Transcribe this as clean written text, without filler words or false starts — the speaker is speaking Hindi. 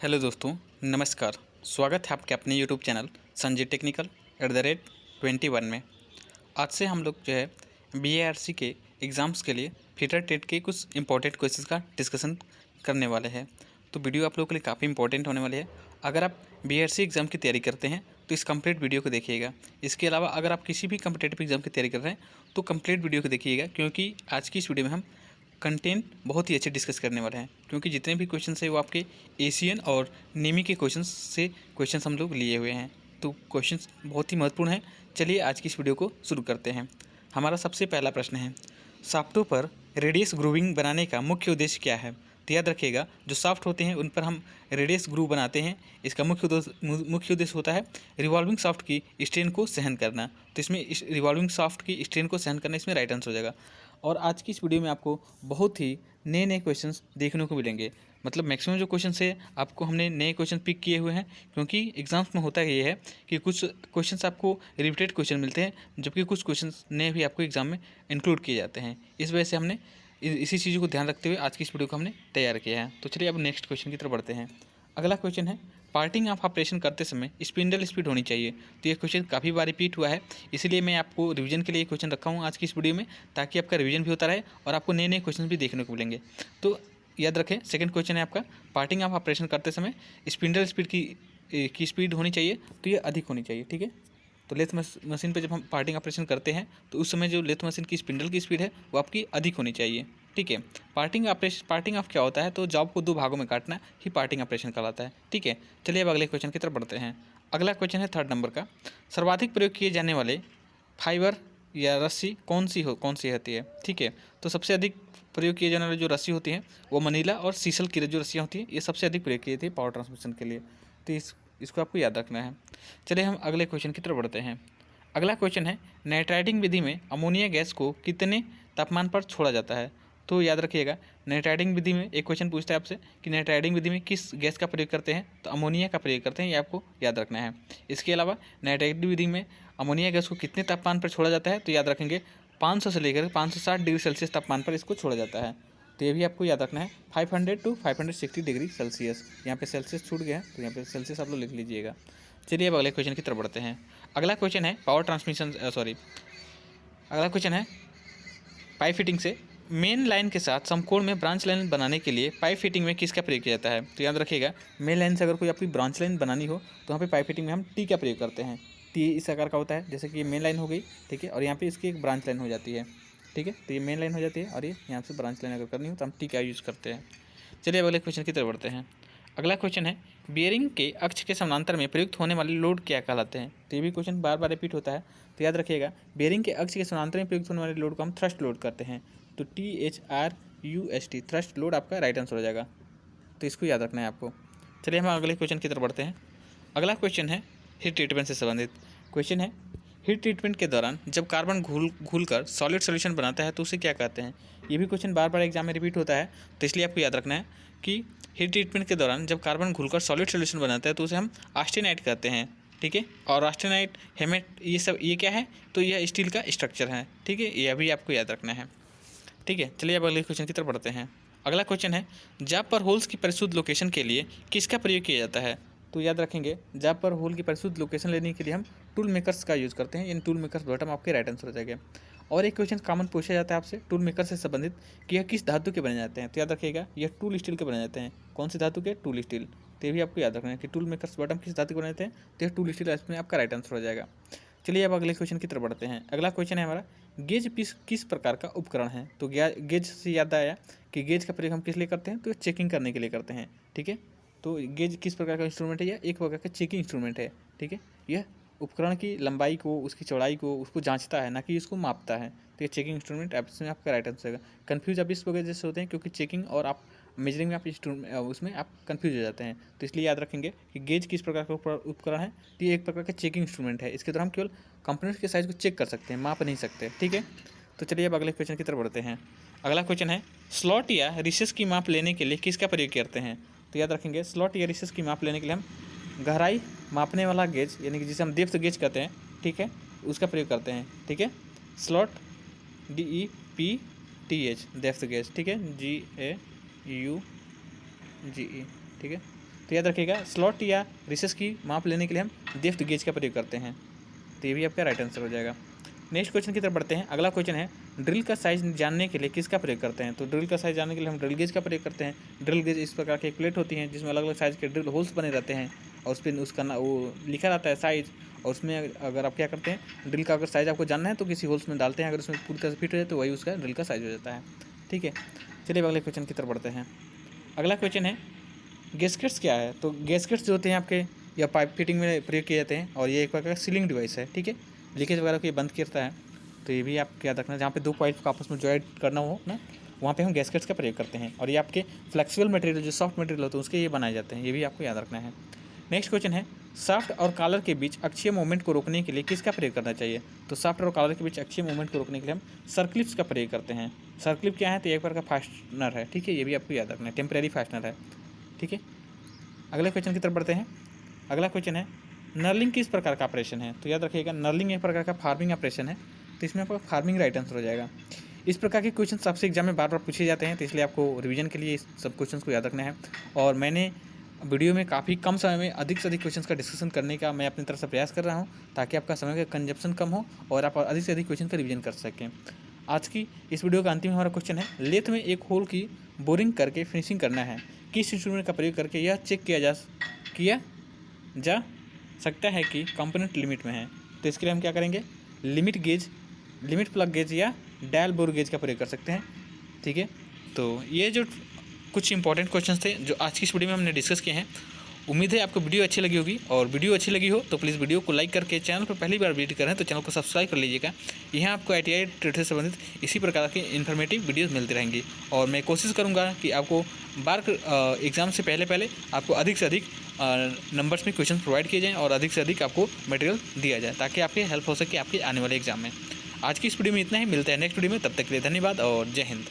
हेलो दोस्तों, नमस्कार। स्वागत है आपके अपने यूट्यूब चैनल संजय टेक्निकल @21 में। आज से हम लोग जो है BARC के एग्ज़ाम्स के लिए फिटर टेट के कुछ इंपॉर्टेंट क्वेश्चंस का डिस्कशन करने वाले हैं। तो वीडियो आप लोगों के लिए काफ़ी इंपॉर्टेंट होने वाली है। अगर आप BARC एग्ज़ाम की तैयारी करते हैं तो इस कंप्लीट वीडियो को देखिएगा। इसके अलावा अगर आप किसी भी कॉम्पिटिटिव एग्ज़ाम की तैयारी कर रहे हैं तो कंप्लीट वीडियो को देखिएगा, क्योंकि आज की इस वीडियो में हम कंटेंट बहुत ही अच्छे डिस्कस करने वाले हैं। क्योंकि जितने भी क्वेश्चन है वो आपके एशियन और नेमी के क्वेश्चंस हम लोग लिए हुए हैं, तो क्वेश्चंस बहुत ही महत्वपूर्ण हैं। चलिए आज की इस वीडियो को शुरू करते हैं। हमारा सबसे पहला प्रश्न है, शाफ्टों पर रेडियस ग्रूविंग बनाने का मुख्य उद्देश्य क्या है? तो याद रखिएगा, जो शाफ्ट होते हैं उन पर हम रेडियस ग्रूव बनाते हैं। इसका मुख्य उद्देश्य होता है रिवॉल्विंग शाफ्ट की स्ट्रेन को सहन करना। तो इसमें इस रिवॉल्विंग शाफ्ट की स्ट्रेन को सहन करना इसमें राइट आंसर हो जाएगा। और आज की इस वीडियो में आपको बहुत ही नए नए क्वेश्चंस देखने को मिलेंगे। मतलब मैक्सिमम जो क्वेश्चंस है आपको हमने नए क्वेश्चन पिक किए हुए हैं, क्योंकि एग्जाम्स में होता ये है कि कुछ क्वेश्चंस आपको रिपीटेड क्वेश्चन मिलते हैं, जबकि कुछ क्वेश्चंस नए भी आपको एग्जाम में इंक्लूड किए जाते हैं। इस वजह से हमने इसी चीज़ों को ध्यान रखते हुए आज की इस वीडियो को हमने तैयार किया है। तो चलिए अब नेक्स्ट क्वेश्चन की तरफ बढ़ते हैं। अगला क्वेश्चन है, पार्टिंग ऑफ ऑपरेशन करते समय स्पिंडल स्पीड होनी चाहिए। तो ये क्वेश्चन काफ़ी बार रिपीट हुआ है, इसलिए मैं आपको रिवीजन के लिए क्वेश्चन रखा हूँ आज की इस वीडियो में, ताकि आपका रिवीजन भी होता रहे और आपको नए नए क्वेश्चन भी देखने को मिलेंगे। तो याद रखें, सेकंड क्वेश्चन है आपका, पार्टिंग ऑफ ऑपरेशन करते समय स्पिंडल स्पीड की स्पीड होनी चाहिए, तो ये अधिक होनी चाहिए। ठीक है, तो लेथ मशीन पे जब हम पार्टिंग ऑपरेशन करते हैं तो उस समय जो लेथ मशीन की स्पिंडल की स्पीड है वो आपकी अधिक होनी चाहिए। ठीक है, पार्टिंग ऑफ क्या होता है? तो जॉब को दो भागों में काटना ही पार्टिंग ऑपरेशन कहलाता है। ठीक है, चलिए अब अगले क्वेश्चन की तरफ बढ़ते हैं। अगला क्वेश्चन है थर्ड नंबर का, सर्वाधिक प्रयोग किए जाने वाले फाइबर या रस्सी कौन सी होती है? ठीक है, तो सबसे अधिक प्रयोग किए जाने वाली जो रस्सी होती है वो मनीला और सीसल की जो रस्सियाँ होती हैं ये सबसे अधिक प्रयोग की जाती है पावर ट्रांसमिशन के लिए। तो इसको आपको याद रखना है। चलिए हम अगले क्वेश्चन की तरफ बढ़ते हैं। अगला क्वेश्चन है, नाइट्राइटिंग विधि में अमोनिया गैस को कितने तापमान पर छोड़ा जाता है? तो याद रखिएगा, नाइट्राइटिंग विधि में एक क्वेश्चन पूछता है आपसे कि नाइट्राइटिंग विधि में किस गैस का प्रयोग करते हैं? तो अमोनिया का प्रयोग करते हैं, ये आपको याद रखना है। इसके अलावा नाइट्राइटिंग विधि में अमोनिया गैस को कितने तापमान पर छोड़ा जाता है? तो याद रखेंगे 500 से लेकर 560 डिग्री सेल्सियस तापमान पर इसको छोड़ा जाता है। तो ये भी आपको याद रखना है, 500 to 560 डिग्री सेल्सियस। यहाँ पे सेल्सियस छूट गया है तो यहाँ पे सेल्सियस आप लोग लिख लीजिएगा। चलिए अब अगले क्वेश्चन की तरफ बढ़ते हैं। अगला क्वेश्चन है अगला क्वेश्चन है पाइप फिटिंग से मेन लाइन के साथ समकोण में ब्रांच लाइन बनाने के लिए पाइप फिटिंग में किसका प्रयोग किया जाता है? तो याद रखिएगा, मेन लाइन से अगर कोई आपकी ब्रांच लाइन बनानी हो तो वहाँ पे पाइप फिटिंग में हम टी का प्रयोग करते हैं। टी इस आकार का होता है, जैसे कि ये मेन लाइन हो गई, ठीक है, और यहाँ पे इसकी एक ब्रांच लाइन हो जाती है। ठीक है, तो ये मेन लाइन हो जाती है और ये यहाँ से ब्रांच लाइन अगर करनी हो तो हम टी का यूज़ करते हैं। चलिए अब अगले क्वेश्चन की तरफ बढ़ते हैं। अगला क्वेश्चन है, बियरिंग के अक्ष के समानांतर में प्रयुक्त होने वाले लोड क्या कहलाते हैं? तो ये भी क्वेश्चन बार बार रिपीट होता है, तो याद रखिएगा, बियरिंग के अक्ष के समानांतर में प्रयुक्त होने वाले लोड को हम थ्रस्ट लोड करते हैं। तो THRUST थ्रस्ट लोड आपका राइट आंसर हो जाएगा, तो इसको याद रखना है आपको। चलिए हम अगले क्वेश्चन की तरफ बढ़ते हैं। अगला क्वेश्चन है हीट ट्रीटमेंट से संबंधित क्वेश्चन है, हीट ट्रीटमेंट के दौरान जब कार्बन घुल कर सॉलिड सॉल्यूशन बनाता है तो उसे क्या कहते हैं? ये भी क्वेश्चन बार बार एग्जाम में रिपीट होता है, तो इसलिए आपको याद रखना है कि हीट ट्रीटमेंट के दौरान जब कार्बन घुलकर सॉलिड सॉल्यूशन बनाता है तो उसे हम आस्टेनाइट कहते हैं। ठीक है, और आस्टेनाइट हेमेट ये क्या है? तो यह स्टील का स्ट्रक्चर है। ठीक है, ये अभी आपको याद रखना है। ठीक है, चलिए अब अगले क्वेश्चन की तरफ बढ़ते हैं। अगला क्वेश्चन है, जाप पर होल्स की परिशुद्ध लोकेशन के लिए किसका प्रयोग किया जाता है? तो याद रखेंगे, जाप पर होल की परिशुद्ध लोकेशन लेने के लिए हम टूल मेकर्स का यूज़ करते हैं। इन टूल मेकर्स बॉटम आपके राइट आंसर हो जाएगा। और एक क्वेश्चन कॉमन पूछा जाता है आपसे टूल मेकर से संबंधित कि यह किस धातु के बने जाते हैं? तो याद रखिएगा, यह टूल स्टील के बने जाते हैं। कौन सी धातु के? Tool steel. तो ये भी आपको याद रखना है कि टूल मेकर्स बॉटम किस धातु के बने जाते हैं? तो यह टूल स्टील, इसमें आपका राइट आंसर हो जाएगा। चलिए अब अगले क्वेश्चन की तरफ बढ़ते हैं। अगला क्वेश्चन है हमारा, गेज पीस किस प्रकार का उपकरण है? तो गेज से याद आया कि गेज का प्रयोग हम किस लिए करते हैं? तो चेकिंग करने के लिए करते हैं। ठीक है, तो गेज किस प्रकार का इंस्ट्रूमेंट है? यह एक प्रकार का चेकिंग इंस्ट्रूमेंट है। ठीक है, यह उपकरण की लंबाई को, उसकी चौड़ाई को, उसको जांचता है, ना कि उसको मापता है। तो ये चेकिंग इंस्ट्रूमेंट इसमें आपका राइट आंसर है। कन्फ्यूज आप इस वजह से होते हैं क्योंकि चेकिंग और आप मेजरिंग में आप उसमें आप कन्फ्यूज हो जाते हैं। तो इसलिए याद रखेंगे कि गेज किस प्रकार का उपकरण है? तो ये एक प्रकार का चेकिंग इंस्ट्रूमेंट है। इसके द्वारा हम केवल कंपोनेंट्स के साइज को चेक कर सकते हैं, माप नहीं सकते। ठीक है, तो चलिए अब अगले क्वेश्चन की तरफ बढ़ते हैं। अगला क्वेश्चन है, स्लॉट या रिसेस की माप लेने के लिए किसका प्रयोग करते हैं? तो याद रखेंगे, स्लॉट या रिसेस की माप लेने के लिए हम गहराई मापने वाला गेज, यानी कि जिसे हम डेप्थ गेज कहते हैं, ठीक है, उसका प्रयोग करते हैं। ठीक है, स्लॉट DEPTH डेप्थ गेज, ठीक है, GAUGE, ठीक है। तो याद रखिएगा स्लॉट या रिसेस की माप लेने के लिए हम डेप्थ गेज का प्रयोग करते हैं। तो ये भी आपका राइट आंसर हो जाएगा। नेक्स्ट क्वेश्चन की तरफ बढ़ते हैं। अगला क्वेश्चन है ड्रिल का साइज जानने के लिए किसका प्रयोग करते हैं। तो ड्रिल का साइज जानने के लिए हम ड्रिल गेज का प्रयोग करते हैं। ड्रिल गेज इस प्रकार की एक प्लेट होती है जिसमें अलग अलग साइज़ के ड्रिल होल्स बने रहते हैं और उस पर उसका वो लिखा रहता है साइज़, और उसमें अगर आप क्या करते हैं ड्रिल का अगर साइज़ आपको जानना है तो किसी होल्स में डालते हैं, अगर उसमें पूरी तरह से फिट हो जाए तो वही उसका ड्रिल का साइज़ हो जाता है। ठीक है, चलिए अगले क्वेश्चन की तरफ बढ़ते हैं। अगला क्वेश्चन है गैस्केट्स क्या है। तो गैस्केट्स जो होते हैं आपके या पाइप फिटिंग में प्रयोग किए जाते हैं और ये एक प्रकार का सीलिंग डिवाइस है। ठीक है, लीकेज वगैरह को ये बंद करता है। तो ये भी आप याद रखना, जहाँ पे दो पाइप को आपस में जॉइंट करना हो ना, वहाँ पे हम गैस्केट्स का प्रयोग करते हैं। और ये आपके फ्लेक्सिबल मटेरियल जो सॉफ्ट मटेरियल होते हैं उसके ये बनाए जाते हैं, ये भी आपको याद रखना है। नेक्स्ट क्वेश्चन है शाफ्ट और कॉलर के बीच अक्षीय मूवमेंट को रोकने के लिए किसका प्रयोग करना चाहिए। तो शाफ्ट और कॉलर के बीच अक्षीय मूवमेंट को रोकने के लिए हम सर्क्लिप्स का प्रयोग करते हैं। सर्क्लिप क्या है, तो एक प्रकार का फास्टनर है। ठीक है, ये भी आपको याद रखना है, टेम्परेरी फास्टनर है। ठीक है, अगले क्वेश्चन की तरफ बढ़ते हैं। अगला क्वेश्चन है नर्लिंग किस प्रकार का ऑपरेशन है। तो याद रखिएगा नर्लिंग एक प्रकार का फार्मिंग ऑपरेशन है, तो इसमें आपका फार्मिंग राइट आंसर हो जाएगा। इस प्रकार के क्वेश्चन आपसे एग्जाम में बार बार पूछे जाते हैं, तो इसलिए आपको रिवीजन के लिए इस सब क्वेश्चन को याद रखना है। और मैंने वीडियो में काफ़ी कम समय में अधिक से अधिक क्वेश्चन का डिस्कशन करने का मैं अपनी तरफ से प्रयास कर रहा हूँ, ताकि आपका समय का कंजप्शन कम हो और आप अधिक से अधिक क्वेश्चन का रिवीजन कर सकें। आज की इस वीडियो का अंतिम हमारा क्वेश्चन है लेथ में एक होल की बोरिंग करके फिनिशिंग करना है, किस इंस्ट्रूमेंट का प्रयोग करके यह चेक किया जा सकता है कि कंपोनेंट लिमिट में है। तो इसके लिए हम क्या करेंगे, limit gauge, limit plug gauge या डायल बोर गेज का प्रयोग कर सकते हैं। ठीक है, तो ये जो कुछ इंपॉर्टेंट क्वेश्चंस थे जो आज की इस वीडियो में हमने डिस्कस किए हैं। उम्मीद है आपको वीडियो अच्छी लगी होगी, और वीडियो अच्छी लगी हो तो प्लीज़ वीडियो को लाइक करके, चैनल पर पहली बार विजिट करें तो चैनल को सब्सक्राइब कर लीजिएगा। यहाँ आपको ITI ट्रेड से संबंधित इसी प्रकार की इन्फॉर्मेटिव वीडियोस मिलती रहेंगी, और मैं कोशिश करूँगा कि आपको बार एग्ज़ाम से पहले आपको अधिक से अधिक नंबर्स में क्वेश्चन प्रोवाइड किए जाएँ और अधिक से अधिक आपको मटेरियल दिया जाए, ताकि आपकी हेल्प हो सके आपके आने वाले एग्जाम में। आज की इस वीडियो में इतना ही, मिलता है नेक्स्ट वीडियो में, तब तक के लिए धन्यवाद और जय हिंद।